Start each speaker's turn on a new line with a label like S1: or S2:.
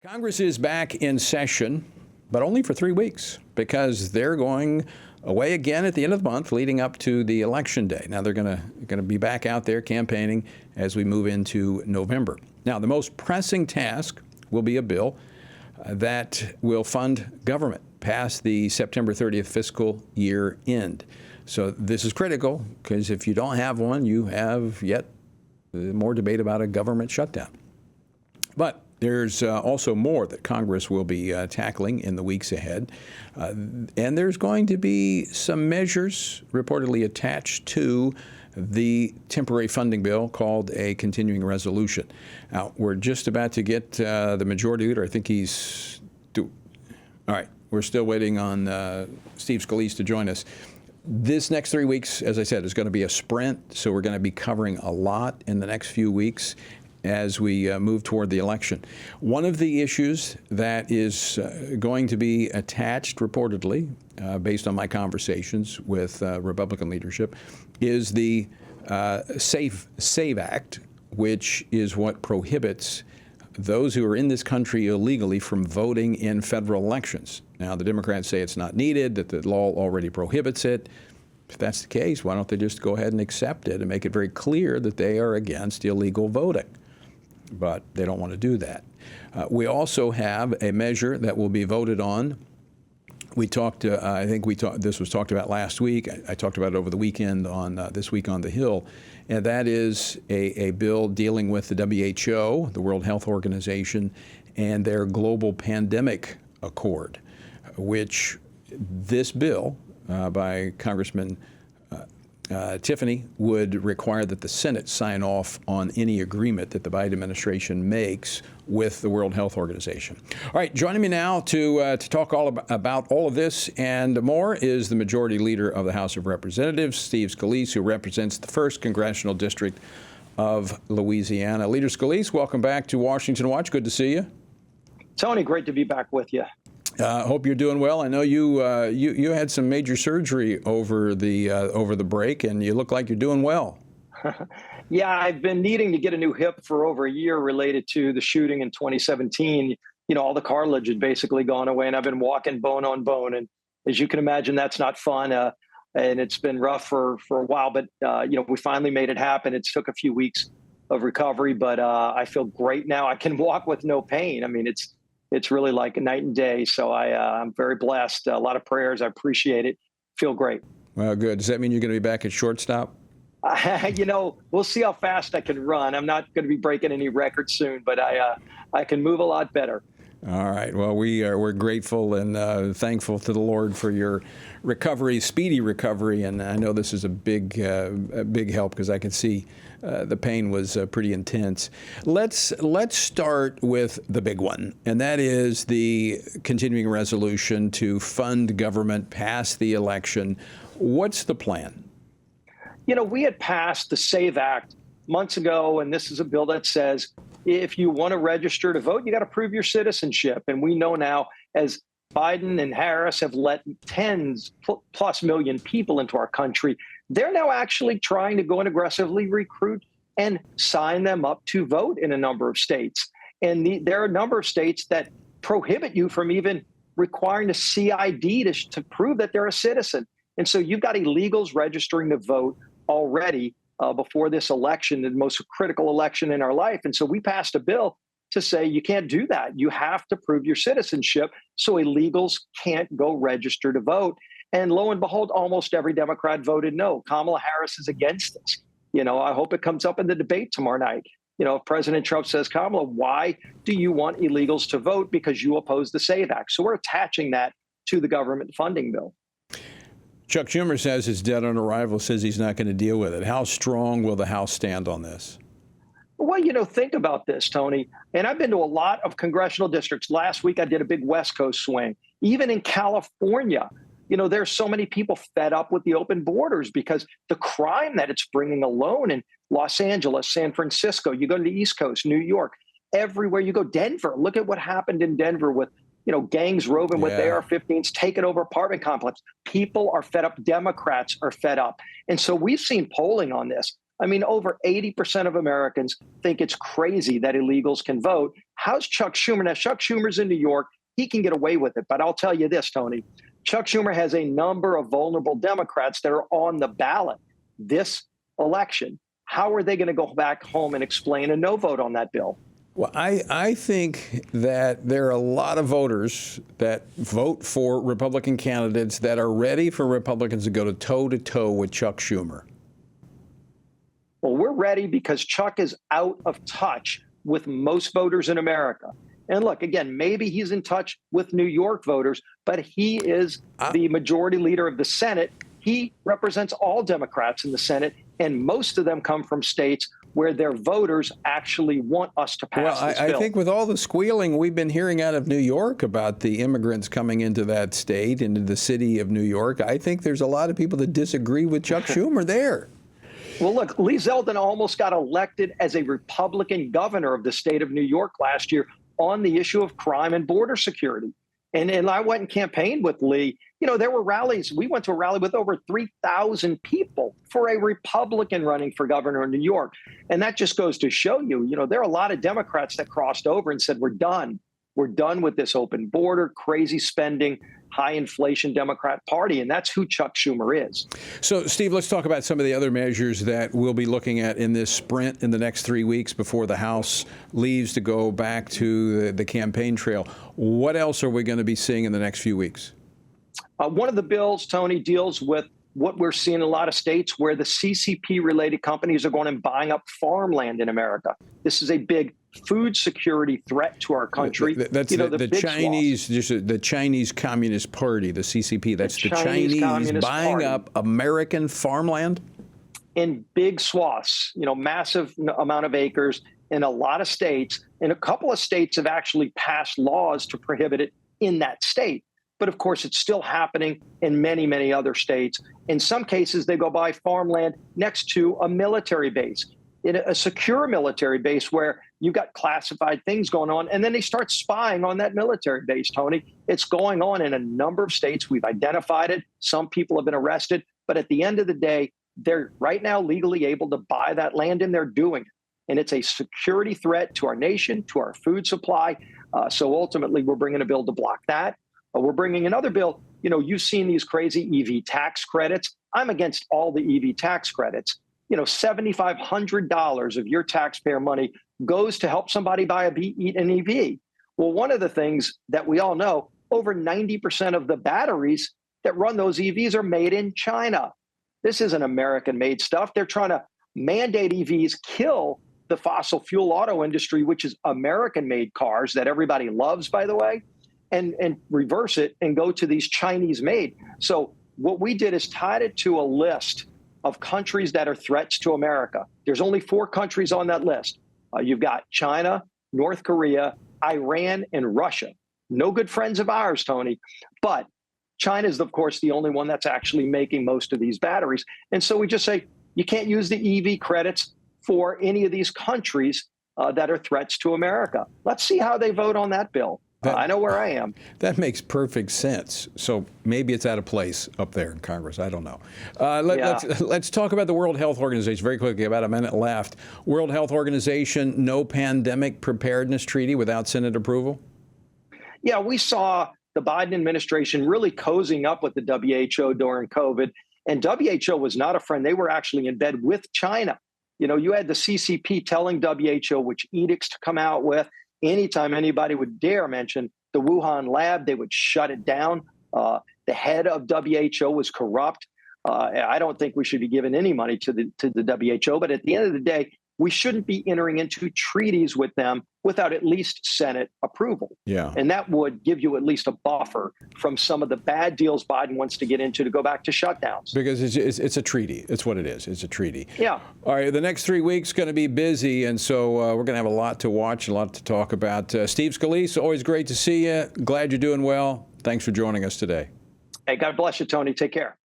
S1: Congress is back in session, but only for 3 weeks because they're going away again at the end of the month leading up to the election day. Now they're going to be back out there campaigning as we move into November. Now the most pressing task will be a bill that will fund government past the September 30th fiscal year end. So this is critical because if you don't have one, you have yet more debate about a government shutdown. But there's also more that Congress will be tackling in the weeks ahead. And there's going to be some measures reportedly attached to the temporary funding bill called a continuing resolution. Now, we're just about to get the majority leader. I think he's all right. We're still waiting on Steve Scalise to join us. This next 3 weeks, as I said, is going to be a sprint. So we're going to be covering a lot in the next few weeks as we move toward the election. One of the issues that is going to be attached, reportedly, based on my conversations with Republican leadership, is the SAVE Act, which is what prohibits those who are in this country illegally from voting in federal elections. Now, the Democrats say it's not needed, that the law already prohibits it. If that's the case, why don't they just go ahead and accept it and make it very clear that they are against illegal voting? But they don't want to do that. We also have a measure that will be voted on. We talked, this was talked about last week. I talked about it over the weekend on This Week on the Hill. And that is a bill dealing with the WHO, the World Health Organization, and their global pandemic accord, which this bill by Congressman Tiffany would require that the Senate sign off on any agreement that the Biden administration makes with the World Health Organization. All right, joining me now to talk about all of this and more is the Majority Leader of the House of Representatives, Steve Scalise, who represents the 1st Congressional District of Louisiana. Leader Scalise, welcome back to Washington Watch. Good to see you.
S2: Tony, great to be back with you.
S1: Hope you're doing well. I know you had some major surgery over the break, and you look like you're doing well.
S2: Yeah, I've been needing to get a new hip for over a year related to the shooting in 2017. You know, all the cartilage had basically gone away, and I've been walking bone on bone. And as you can imagine, that's not fun. And it's been rough for a while. But, we finally made it happen. It took a few weeks of recovery, but I feel great now. I can walk with no pain. I mean, it's really like a night and day. So I'm very blessed. A lot of prayers. I appreciate it. Feel great.
S1: Well, good. Does that mean you're going to be back at shortstop?
S2: We'll see how fast I can run. I'm not going to be breaking any records soon, but I can move a lot better.
S1: All right. Well, we're grateful and thankful to the Lord for your recovery, speedy recovery. And I know this is a big help because I can see the pain was pretty intense. Let's start with the big one, and that is the continuing resolution to fund government past the election. What's the plan?
S2: We had passed the SAVE Act months ago, and this is a bill that says if you want to register to vote, you got to prove your citizenship. And we know now, as Biden and Harris have let tens plus million people into our country, they're now actually trying to go and aggressively recruit and sign them up to vote in a number of states. And there are a number of states that prohibit you from even requiring a CID to prove that they're a citizen. And so you've got illegals registering to vote already before this election, the most critical election in our life. And so we passed a bill to say you can't do that. You have to prove your citizenship so illegals can't go register to vote. And lo and behold, almost every Democrat voted no. Kamala Harris is against this. I hope it comes up in the debate tomorrow night. If President Trump says, Kamala, why do you want illegals to vote? Because you oppose the SAVE Act. So we're attaching that to the government funding bill.
S1: Chuck Schumer says it's dead on arrival, says he's not going to deal with it. How strong will the House stand on this?
S2: Well, think about this, Tony. And I've been to a lot of congressional districts. Last week, I did a big West Coast swing. Even in California, there's so many people fed up with the open borders because the crime that it's bringing alone in Los Angeles, San Francisco, you go to the East Coast, New York, everywhere you go, Denver. Look at what happened in Denver with gangs roving with AR-15s, taking over apartment complexes. People are fed up. Democrats are fed up. And so we've seen polling on this. I mean, over 80% of Americans think it's crazy that illegals can vote. how's Chuck Schumer? Now, Chuck Schumer's in New York. He can get away with it. But I'll tell you this, Tony, Chuck Schumer has a number of vulnerable Democrats that are on the ballot this election. How are they going to go back home and explain a no vote on that bill?
S1: Well, I think that there are a lot of voters that vote for Republican candidates that are ready for Republicans to go to toe with Chuck Schumer.
S2: Well, we're ready because Chuck is out of touch with most voters in America. And look, again, maybe he's in touch with New York voters, but he is the majority leader of the Senate. He represents all Democrats in the Senate, and most of them come from states where their voters actually want us to pass this bill.
S1: I think with all the squealing we've been hearing out of New York about the immigrants coming into that state, into the city of New York, I think there's a lot of people that disagree with Chuck Schumer there.
S2: Well, look, Lee Zeldin almost got elected as a Republican governor of the state of New York last year on the issue of crime and border security. And I went and campaigned with Lee. You know, there were rallies. We went to a rally with over 3,000 people for a Republican running for governor in New York. And that just goes to show you, you know, there are a lot of Democrats that crossed over and said, we're done. We're done with this open border, crazy spending, high inflation Democrat Party. And that's who Chuck Schumer is.
S1: So, Steve, let's talk about some of the other measures that we'll be looking at in this sprint in the next 3 weeks before the House leaves to go back to the campaign trail. What else are we going to be seeing in the next few weeks?
S2: One of the bills, Tony, deals with what we're seeing in a lot of states where the CCP-related companies are going and buying up farmland in America. This is a big food security threat to our country.
S1: That's the Chinese, just the Chinese Communist Party, the CCP. That's the Chinese buying up American farmland
S2: in big swaths. You know, massive amount of acres in a lot of states. And a couple of states have actually passed laws to prohibit it in that state. But of course, it's still happening in many, many other states. In some cases, they go buy farmland next to a military base, in a secure military base where you've got classified things going on. And then they start spying on that military base, Tony. It's going on in a number of states. We've identified it. Some people have been arrested. But at the end of the day, they're right now legally able to buy that land, and they're doing it. And it's a security threat to our nation, to our food supply. So ultimately, we're bringing a bill to block that. We're bringing another bill. You know, you've seen these crazy EV tax credits. I'm against all the EV tax credits. You know, $7,500 of your taxpayer money goes to help somebody buy an EV. Well, one of the things that we all know, over 90% of the batteries that run those EVs are made in China. This isn't American-made stuff. They're trying to mandate EVs, kill the fossil fuel auto industry, which is American-made cars that everybody loves, by the way, and reverse it and go to these Chinese-made. So what we did is tied it to a list of countries that are threats to America. There's only 4 countries on that list. You've got China, North Korea, Iran, and Russia. No good friends of ours, Tony. But China is, of course, the only one that's actually making most of these batteries. And so we just say, you can't use the EV credits for any of these countries that are threats to America. Let's see how they vote on that bill. I know where I am.
S1: That makes perfect sense. So maybe it's out of place up there in Congress. I don't know. Let's talk about the World Health Organization very quickly. About a minute left. World Health Organization, no pandemic preparedness treaty without Senate approval?
S2: Yeah, we saw the Biden administration really cozying up with the WHO during COVID. And WHO was not a friend. They were actually in bed with China. You know, you had the CCP telling WHO which edicts to come out with. Anytime anybody would dare mention the Wuhan lab, they would shut it down. The head of WHO was corrupt. I don't think we should be giving any money to the WHO. But at the end of the day, we shouldn't be entering into treaties with them without at least Senate approval.
S1: Yeah.
S2: And that would give you at least a buffer from some of the bad deals Biden wants to get into to go back to shutdowns.
S1: Because it's a treaty. It's what it is. It's a treaty.
S2: Yeah.
S1: All right. The next 3 weeks going to be busy. And so we're going to have a lot to watch, a lot to talk about. Steve Scalise, always great to see you. Glad you're doing well. Thanks for joining us today.
S2: Hey, God bless you, Tony. Take care.